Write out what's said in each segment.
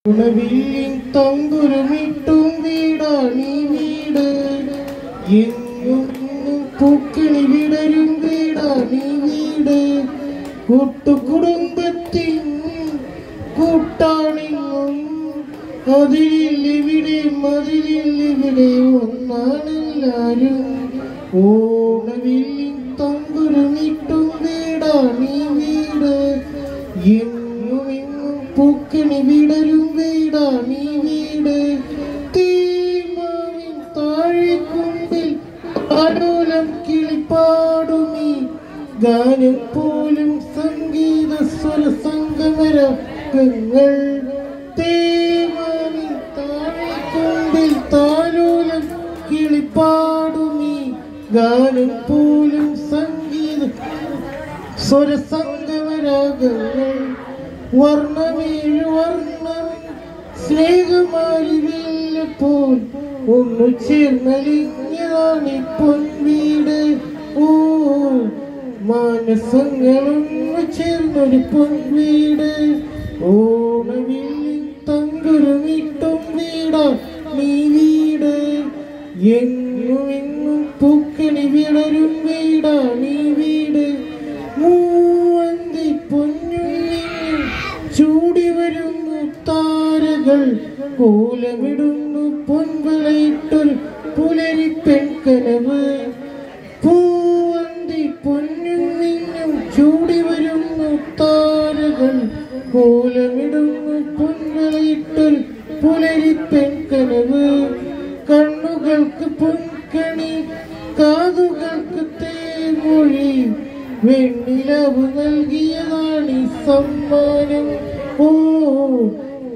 உணவில்லின் தங்குருமிட்டும் வீடாணி வீடு எங்கும் பூக்களி விடரும் வீடாணி வீடு கூட்டு குடும்பத்தின் കൂട്ടാണിങ്ങും അതിലിവിടെ മതിലിവിടെ ഒന്നാണെല്ലാരും ഓണവില്ലിൻ തമ്പുരുമിട്ടും വീടാണീ വീട് എങ്ങും എങ്ങും പൂക്കണി വിടരും വീടാണീ വീട് തീമാവിൻ താഴെക്കുമ്പിൽ ആലോലം കിളിപ്പാടുമീ ഗാനം പോലും സംഗീത സ്വര സംഗമരങ്ങൾ തേമാവിൻ താഴെക്കുമ്പിൽ താലോലം കിളിപ്പാടുമീ ഗാനം പോലും സംഗീത സ്വര സംഗമരാഗങ്ങൾ വർണ്ണമേഴു വർണ്ണം സ്നേഹമാലിപ്പോൾ ഒന്നു ചേർന്നലിഞ്ഞതാണി പൊൻവീട് ഓ മാനസങ്ങളൊന്നു ചേർന്നൊരു പൊൻവീട് ഓണവില്ലിൻ തങ്കുരുമിട്ടും വീടാ നീ വീട് എങ്ങും എങ്ങും പൂക്കണി വിടരും വീടാ നീ വീട് മൂവന്തി പൊന്നുള്ളിൽ ചൂടി വരുന്നു താരകൾ കോലമിടുന്നു പൊൻവളയിട്ടൊരു പുലരി പെൺകനവ് പൂവന്തി പൊന്നുള്ളിലും ചൂടി വരുന്നു താരകൾ കോലമിടുന്നു പൊൻവളയിട്ടൊരു പുലരി പെൺകനവ് കണ്ണുകൾക്ക് പൊൻകണി കാതുകൾക്ക് തേൻമൊഴി വെണ്ണിലവ് നൽകിയതാണ് സമ്മാനം ഓ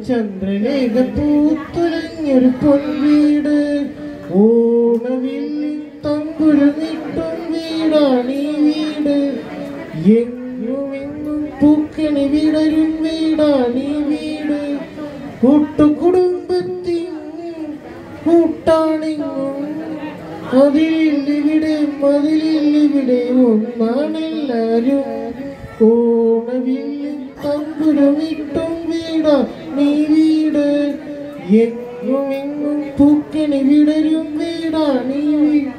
ചന്ദ്രലേഖ പൂത്തുലഞ്ഞൊരു പൊൻവീട് ഓണവില്ലിൻ തമ്പുരുമിട്ടും വീടാണീ വീട് എങ്ങും എങ്ങും പൂക്കണി വിടരും വീടാണീ വീട് കൂട്ടുകുടുംബത്തിൻ കൂട്ടാണിങ്ങും അതിലിവിടെ മതിലിവിടെ ഒന്നാണെല്ലാരും ഓണവില്ലിൻ തമ്പുരുമിട്ടും വീടാ നീ വീട് എങ്ങും എങ്ങും പൂക്കണി വിടരും വീടാ നീ വീട്.